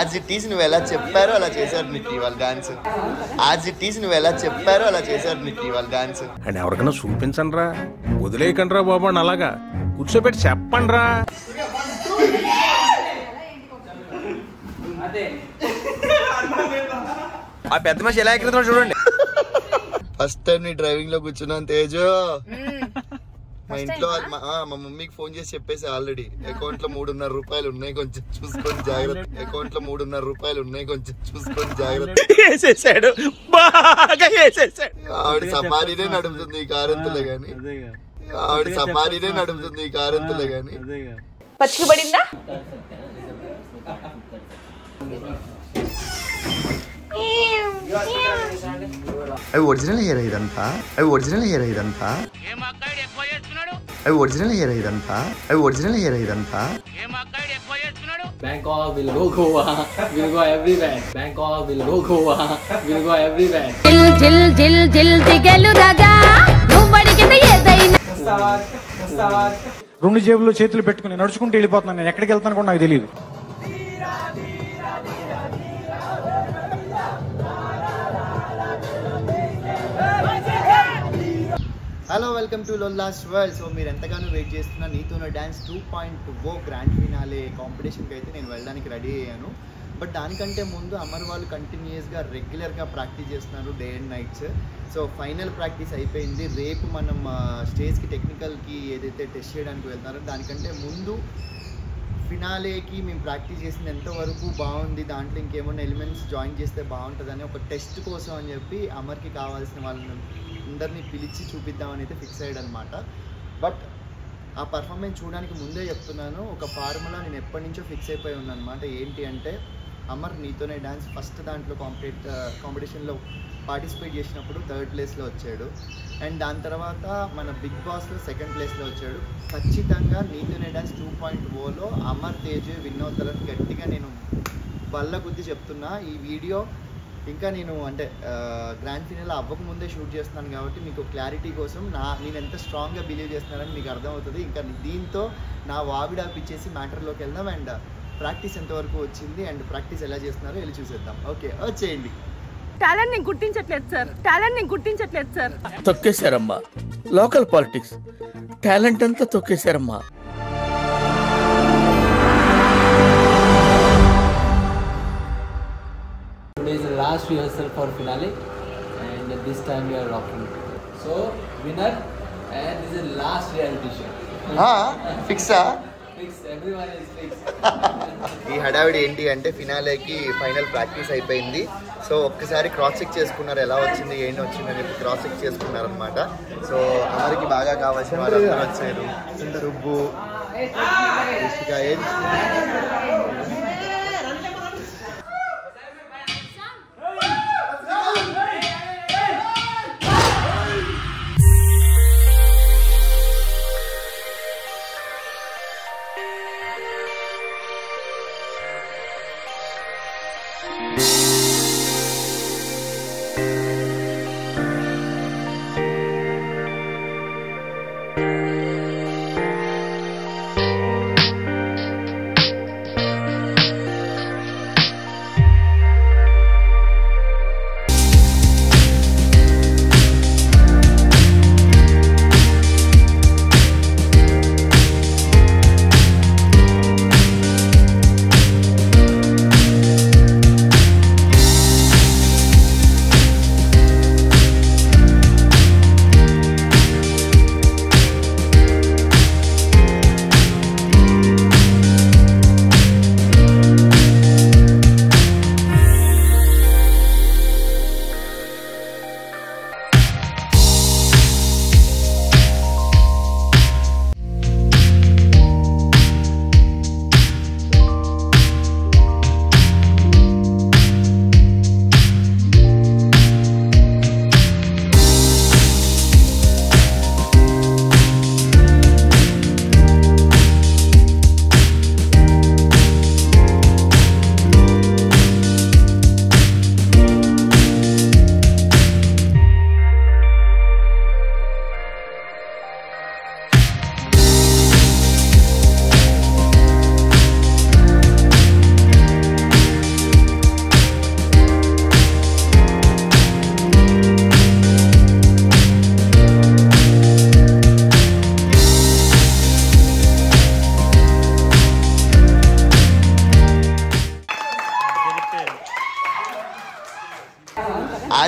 As it is నువ్వు ఎలా చెప్పారో అలా చేశారు నిక్కి వాళ్ళ డాన్స్. యాజ్ ఇట్ ఈస్ నువ్వు ఎలా చెప్పారో అలా చేశారు నిక్కి వాళ్ళ డాన్స్. అండ్ ఎవరికైనా చూపించండి రా, వదిలేయకండి రా బాబు అని అలాగా కూర్చోబెట్టి చెప్పండి రా. ఆ పెద్ద మనిషి ఎలా ఎక్కడుతున్నాడు చూడండి. ఫస్ట్ టైం నీ డ్రైవింగ్ లో కూర్చున్నాను తేజు. మా ఇంట్లో మా మమ్మీకి ఫోన్ చేసి చెప్పేసి ఆల్రెడీ అకౌంట్ లో 3.5 రూపాయలు ఉన్నాయి, కొంచెం చూసుకొని జాగ్రత్త. అకౌంట్ లో 3.5 రూపాయలు ఉన్నాయి, కొంచెం చూసుకొని జాగ్రత్త. ఆవిడ సఫారీనే నడుపుతుంది ఈ కారెంతులే గాని. ఆవిడ సఫారీనే నడుపుతుంది ఈ కారెంతులే గాని. పచ్చికి పడిందా? అవి ఒరిజినల్ హెయిర్ ఇదంతా, అవి ఒరిజినల్ హెయిర్ ఇదంతా, అవి ఒరిజినల్ హెయిర్ ఇదంతా, అవి ఒరిజినల్ హెయిర్ ఇదంతా. Bangkok will go Goa, will go everywhere. Bangkok will go Goa, will go everywhere. Jil jil jil jil దిగలు రగా నువ్వు అడిగిన ఏదైనా. రెండు జేబుల్లో చేతులు పెట్టుకుని నడుచుకుంటూ వెళ్ళిపోతున్నాను. నేను ఎక్కడికి వెళ్తాను కూడా నాకు తెలియదు. హలో, వెల్కమ్ టు లోల్లాస్ వరల్డ్. సో మీరు ఎంతగానో వెయిట్ చేస్తున్న నీతోనే డ్యాన్స్ 2.0 గ్రాండ్ ఫినాలే కాంపిటీషన్కి అయితే నేను వెళ్ళడానికి రెడీ అయ్యాను. బట్ దానికంటే ముందు అమర్ వాళ్ళు కంటిన్యూస్గా రెగ్యులర్గా ప్రాక్టీస్ చేస్తున్నారు day and nights. So final practice అయిపోయింది. రేపు మనం స్టేజ్కి టెక్నికల్కి ఏదైతే టెస్ట్ చేయడానికి వెళ్తున్నారో దానికంటే ముందు ఫినాలేకి మేము ప్రాక్టీస్ చేసింది ఎంతవరకు బాగుంది, దాంట్లో ఇంకేమైనా ఎలిమెంట్స్ జాయిన్ చేస్తే బాగుంటుందని ఒక టెస్ట్ కోసం అని చెప్పి అమర్కి కావాల్సిన వాళ్ళని అందరినీ పిలిచి చూపిద్దామని అయితే ఫిక్స్ అయ్యాడు అనమాట. బట్ ఆ పర్ఫార్మెన్స్ చూడడానికి ముందే చెప్తున్నాను, ఒక ఫార్ములా నేను ఎప్పటి నుంచో ఫిక్స్ అయిపోయి ఉన్నాను అనమాట. ఏంటి అంటే అమర్ నీతోనే డ్యాన్స్ ఫస్ట్ దాంట్లో కాంపిటీషన్లో పార్టిసిపేట్ చేసినప్పుడు 3rd ప్లేస్లో వచ్చాడు. అండ్ దాని తర్వాత మన బిగ్ బాస్లో 2nd ప్లేస్లో వచ్చాడు. ఖచ్చితంగా నీతోనే డ్యాన్స్ 2.0లో అమర్ తేజు విన్ అవుతారని గట్టిగా నేను బల్ల గుద్ది చెప్తున్నా. ఈ వీడియో ఇంకా నేను అంటే గ్రాండ్ ఫినాల్ అవ్వకముందే షూట్ చేస్తున్నాను కాబట్టి మీకు క్లారిటీ కోసం నేను ఎంత స్ట్రాంగ్గా బిలీవ్ చేస్తున్నానని మీకు అర్థమవుతుంది. ఇంకా దీంతో నా వాగుడాపిచ్చేసి మ్యాటర్లోకి వెళ్దాం. అండ్ ప్రాక్టీస్ ఎంతవరకు వచ్చింది అండ్ ప్రాక్టీస్ ఎలా చేస్తున్నారో వెళ్ళి చూసేద్దాం. ఓకే, వచ్చేయండి. టాలెంట్ నేను గుర్తించట్లేదు సార్, టాలెంట్ నేను గుర్తించట్లేదు సార్. తొక్కేశారమ్మా లోకల్ పాలిటిక్స్, టాలెంట్ అంతా తొక్కేశారమ్మా. Today is the last rehearsal for finale, and this time we are rocking. So winner, and this is the last reality show. ఫిక్సా? Fix. Everyone is fixed. ఈ హడావిడి ఏంటి అంటే ఫినాలేకి final practice అయిపోయింది. So ఒక్కసారి cross check చేసుకున్నారు, ఎలా వచ్చింది ఏంటి వచ్చింది అని చెప్పి క్రాస్ చెక్ చేసుకున్నారు అనమాట. సో అమరికి బాగా కావాల్సిన వాళ్ళు అందరూ వచ్చారు. రుబ్బు,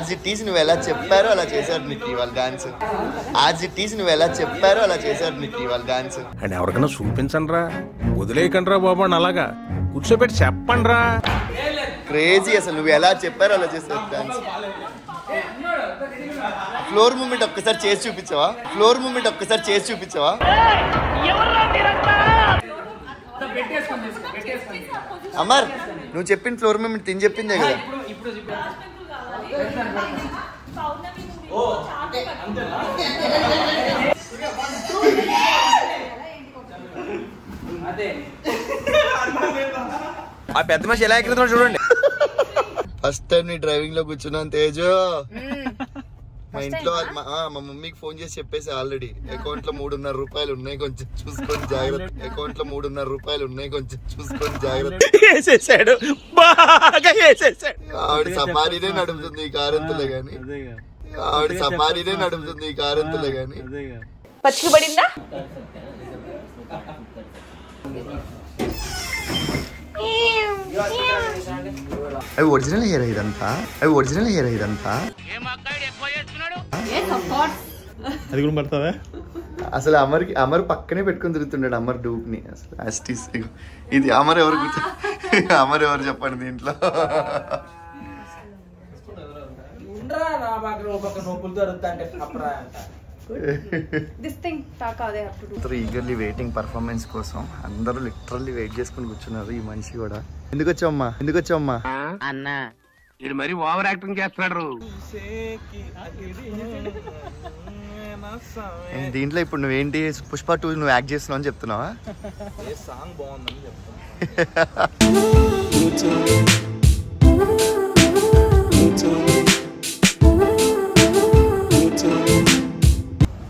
యాజ్ ఇట్ ఈస్ నువ్వు ఎలా చెప్పారో అలా చేశారు నీకు ఇవాళ డాన్స్. యాజ్ ఇట్ ఈస్ నువ్వు ఎలా చెప్పారో అలా చేశారు నీకు ఇవాళ డాన్స్. అండ్ ఎవరికైనా చూపించండి రా, వదిలేయకండి రా బాబు అని అలాగా కూర్చోబెట్టి చెప్పండి రా. క్రేజీ అసలు నువ్వు ఎలా చెప్పారో అలా చేశారు డాన్స్. ఫ్లోర్ మూమెంట్ ఒక్కసారి చేసి చూపించవా? ఫ్లోర్ మూమెంట్ ఒక్కసారి చేసి చూపించవా? అమర్ నువ్వు చెప్పిన ఫ్లోర్ మూమెంట్ తిని చెప్పిందే కదా. ఆ పెద్ద మనిషి ఎలా ఎక్కడుతున్నాడు చూడండి. ఫస్ట్ టైం నీ డ్రైవింగ్ లో కూర్చున్నాను తేజు. మా ఇంట్లో మా మమ్మీకి ఫోన్ చేసి చెప్పేసి ఆల్రెడీ అకౌంట్ లో 3.5 రూపాయలు ఉన్నాయి, కొంచెం చూసుకొని జాగ్రత్త. అకౌంట్ లో 3.5 రూపాయలు ఉన్నాయి, కొంచెం చూసుకొని జాగ్రత్త. ఆవిడ సఫారీనే నడుపుతుంది ఈ కారెంతులే గాని. ఆవిడ సఫారీనే నడుపుతుంది ఈ కారెంతులే గాని. పచ్చికి పడిందా? అవి ఒరిజినల్ హెయిర్ ఇదంతా? అవి ఒరిజినల్ హెయిర్ ఇదంతా? అది కూడా పడుతుందా? అసలు అమర్ పక్కనే పెట్టుకుని తిరుగుతున్నాడు అమర్ డూప్ ని. అసలు అస్టిస్ ఇది అమర్ ఎవరు అమర్ ఎవరు చెప్పండి దీంట్లో. ఈగర్లీ వెయిటింగ్ పర్ఫార్మెన్స్ కోసం అందరూ లిటరల్లీ వెయిట్ చేసుకుని కూర్చున్నారు. ఈ మనిషి కూడా ఎందుకు వచ్చావమ్మా అన్న ఇది మరి ఓవర్ యాక్టింగ్ చేస్తున్నాడు. దీంట్లో ఇప్పుడు నువ్వేంటి పుష్ప 2 నువ్వు యాక్ట్ చేస్తున్నావు అని చెప్తున్నావా? సాంగ్ బాగుందని చెప్తాను.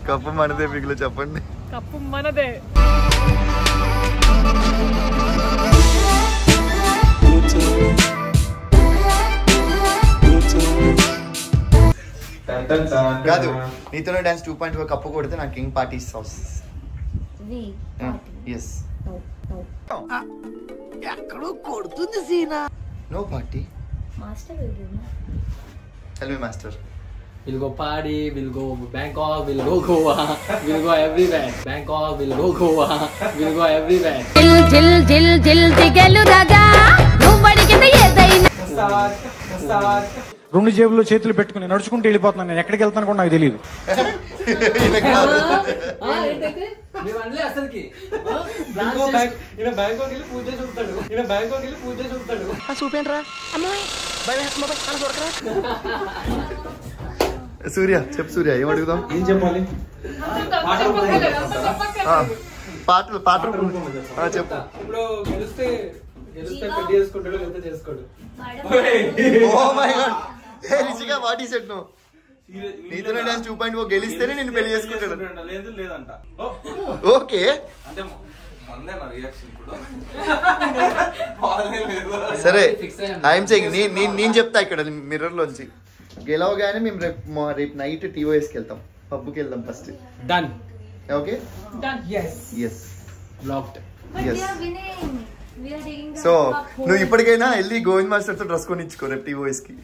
కప్పు మనదే మిగులు చెప్పండి. కప్పు మనదే. కాదు నీతోనే డాన్స్ 2.0 కప్పు కొడితే నాకు కింగ్ పార్టీ సాస్. ఎస్ ఎక్కడో కొడుతుంది సీనా. No party tell me master. We'll go party, we'll go Bangkok, we'll go Goa, we'll go everywhere. Bangkok, we'll go Goa, we'll go everywhere. జిల్ జిల్ జిల్ జిల్ దిగలు రగా నువ్వు అడిగితే ఏదైనా. 2 జేబుల్లో చేతులు పెట్టుకుని నడుచుకుంటూ వెళ్ళిపోతున్నాను. నేను ఎక్కడికి వెళ్తాను కూడా నాకు తెలియదు. సూర్య చెప్పు సూర్య ఏం అడుగుదాం? ఏం చెప్పాలి? పాటలు చెప్పు. ఇప్పుడు గెలిస్తే పెళ్లి చేసుకుంటాడు లేదా చేసుకోడు. ఓ మై గాడ్ హే రిషిగా వాట్ ఈస్ ఇట్ నో? నీతోనే డాన్స్ 2.0 గెలిస్తేనే నేను పెళ్లి చేసుకుంటాడు. లేదంట. ఓకే సరే ఐఎమ్ సేయింగ్ నేను చెప్తా ఇక్కడ మిర్రర్ లోంచి గెలవగానే మేము రేపు నైట్ టీఓఎస్కి వెళ్తాం, పబ్కి వెళ్దాం first. Done. Okay yes Locked. So నువ్వు ఇప్పటికైనా వెళ్ళి గోవింద్ మాస్టర్ తో డ్రెస్ కొనిచ్చుకో రేపు టీఓఎస్ కి.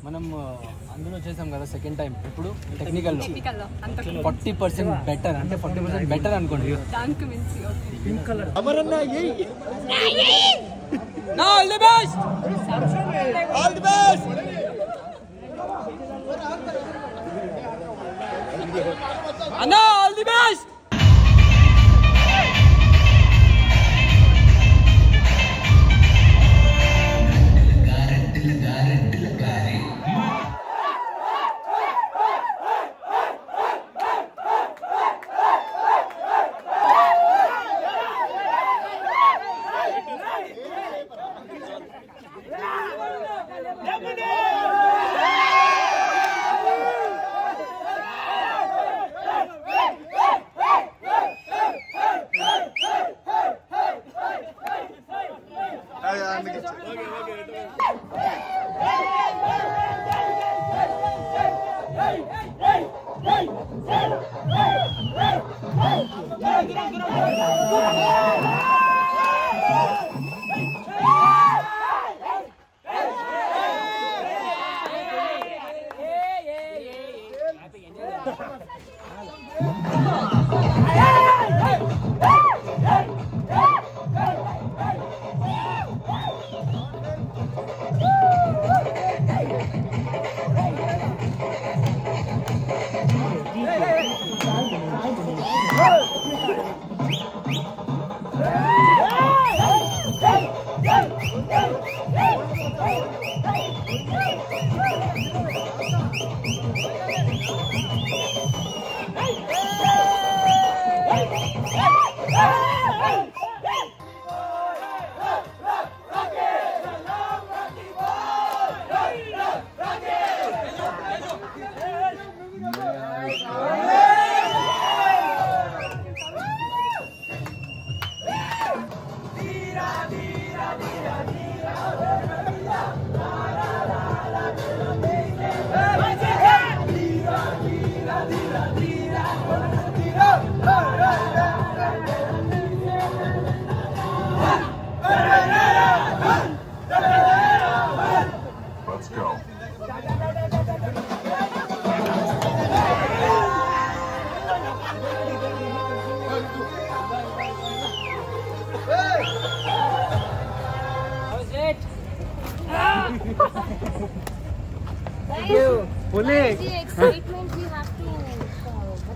మనం అందులో చేసాం కదా సెకండ్ టైం. ఇప్పుడు టెక్నికల్లో 40% బెటర్, అంటే 40% బెటర్ అనుకోండి. అన్నా ఆల్ ది బెస్ట్.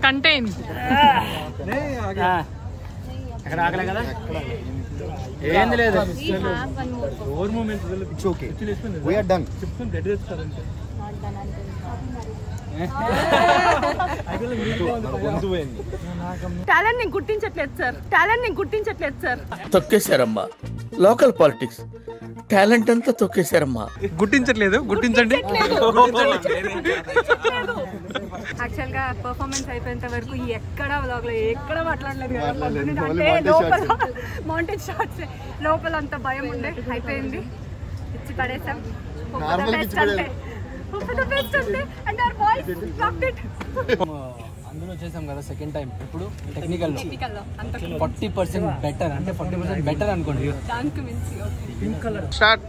కంటైన్ అక్కడ ఆగలే కదా, ఏంది లేదు. It's okay. We are done. Talent ని గుర్తించట్లేదు సార్, టాలెంట్ ని గుర్తించట్లేదు సార్. తొక్కేశారమ్మా లోకల్ పాలిటిక్స్. టాలెంట్ అంతా తొక్కేశారమ్మా. గుర్తించట్లేదు, గుర్తించండి. యాక్చువల్ గా పర్ఫార్మెన్స్ అయిపోయేంత వరకు ఎక్కడ వ్లాగ్ లో ఎక్కడ మాట్లాడలేదు కదా. అంటే లోపల మౌంటైన్ షాట్స్, లోపల అంత భయం ఉండే. అయిపోయింది, ఇచ్చి పడేసాం. అందులో చేసాం కదా సెకండ్ టైం. ఇప్పుడు టెక్నికల్లో 40% బెటర్, అంటే 40% బెటర్ అనుకోండి. స్టార్ట్.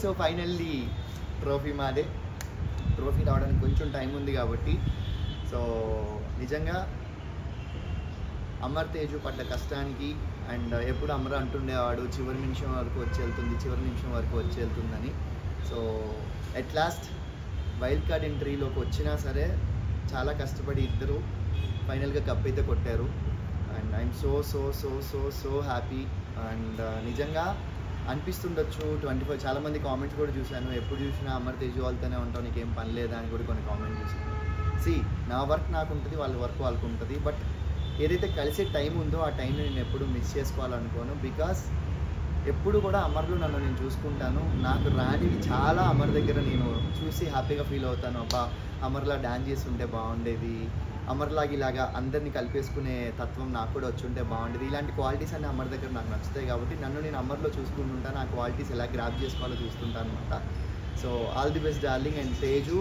సో ఫైనల్లీ ట్రోఫీ మాదే. ట్రోఫీ రావడానికి కొంచెం టైం ఉంది కాబట్టి. సో నిజంగా అమర్ తేజు పడ్డ కష్టానికి, అండ్ ఎప్పుడు అమర్ అంటుండేవాడు చివరి నిమిషం వరకు వచ్చి వెళ్తుంది, చివరి నిమిషం వరకు వచ్చి వెళ్తుందని. So at last wild card ఎంట్రీలోకి వచ్చినా సరే చాలా కష్టపడి ఇద్దరు ఫైనల్గా కప్ అయితే కొట్టారు. And I'm so so so so so happy. And నిజంగా అనిపిస్తుండొచ్చు 25 చాలామంది కామెంట్స్ కూడా చూశాను, ఎప్పుడు చూసినా అమర్ తేజు వాళ్ళతోనే ఉంటావు, నీకేం పని లేదా అని కూడా కొన్ని కామెంట్స్ చూసాను. నా వర్క్ నాకు ఉంటుంది, వాళ్ళ వర్క్ వాళ్ళకు ఉంటుంది. బట్ ఏదైతే కలిసే టైం ఉందో ఆ టైంని నేను ఎప్పుడు మిస్ చేసుకోవాలనుకోను. బికాస్ ఎప్పుడు కూడా అమర్లో నన్ను నేను చూసుకుంటాను. నాకు రానివి చాలా అమర్ దగ్గర నేను చూసి హ్యాపీగా ఫీల్ అవుతాను. అబ్బా అమర్లా డాన్స్ చేస్తుంటే బాగుండేది, అమర్లాగా ఇలాగా అందరినీ కలిపేసుకునే తత్వం నాకు కూడా వచ్చి ఉంటే బాగుండేది. ఇలాంటి క్వాలిటీస్ అన్నీ అమర్ దగ్గర నాకు నచ్చుతాయి కాబట్టి నన్ను నేను అమర్లో చూసుకుంటుంటాను. ఆ క్వాలిటీస్ ఎలా గ్రాప్ చేసుకోవాలో చూస్తుంటాను అనమాట. So all the best darling. And Teju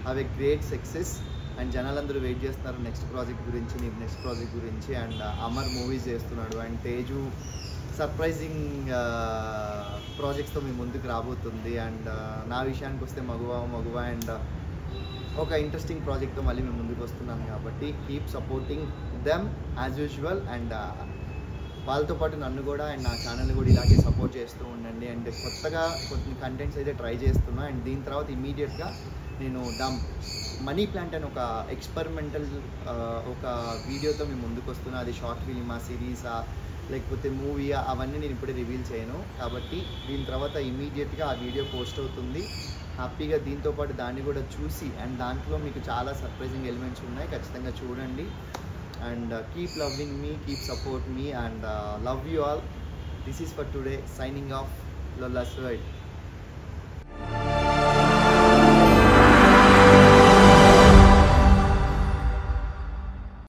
have a great success. And జనాలందరూ వెయిట్ చేస్తున్నారు నెక్స్ట్ ప్రాజెక్ట్ గురించి. అండ్ అమర్ మూవీస్ చేస్తున్నాడు అండ్ తేజు సర్ప్రైజింగ్ ప్రాజెక్ట్స్తో మీ ముందుకు రాబోతుంది. అండ్ నా విషయానికి వస్తే మగువ అండ్ ఒక ఇంట్రెస్టింగ్ ప్రాజెక్ట్తో మళ్ళీ మేము ముందుకు వస్తున్నాను కాబట్టి keep supporting them as usual. And వాళ్ళతో పాటు నన్ను కూడా అండ్ నా ఛానల్ని కూడా ఇలాగే సపోర్ట్ చేస్తూ ఉండండి. అండ్ కొత్తగా కొన్ని కంటెంట్స్ అయితే ట్రై చేస్తున్నా. అండ్ దీని తర్వాత ఇమీడియట్గా నేను మనీ ప్లాంట్ అని ఒక ఎక్స్పెరిమెంటల్ ఒక వీడియోతో మేము ముందుకు వస్తున్నా. అది షార్ట్ ఫిల్మా, సిరీసా, లేకపోతే మూవీయా, అవన్నీ నేను ఇప్పుడే రివీల్ చేయను. కాబట్టి దీని తర్వాత ఇమీడియట్గా ఆ వీడియో పోస్ట్ అవుతుంది. హ్యాపీగా దీంతో పాటు దాన్ని కూడా చూసి అండ్ దాంట్లో మీకు చాలా సర్ప్రైజింగ్ ఎలిమెంట్స్ ఉన్నాయి, ఖచ్చితంగా చూడండి. And keep loving me, keep support me, and love you all. This is for today. Signing off, Lolla's World.